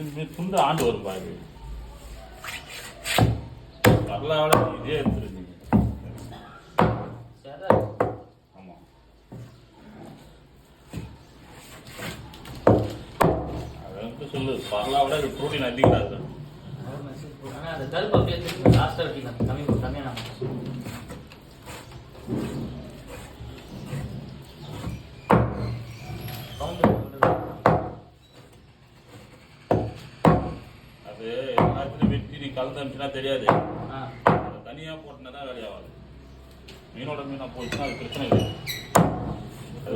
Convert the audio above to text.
இது துண்டு ஆண்டு வரும் பாரு. வரலாவோட இதே எடுத்துருந்தீங்க. ஆமா அது வந்து சொல்லு வரலாவோட இது புரோட்டீன் அதிகம் இருக்கு. அந்த கருப்பு அப்படியே லாஸ்ட்டாக வெட்டிக்கலாம். கம்மியான அது எல்லாத்துலையும் வெட்டி நீ கலந்து அனுப்பிச்சுனா தெரியாது. அதை தனியாக போட்டுனா தான் வேலையாகாது. மீனோட மீனாக போச்சுன்னா அது பிரச்சனை இல்லை. அது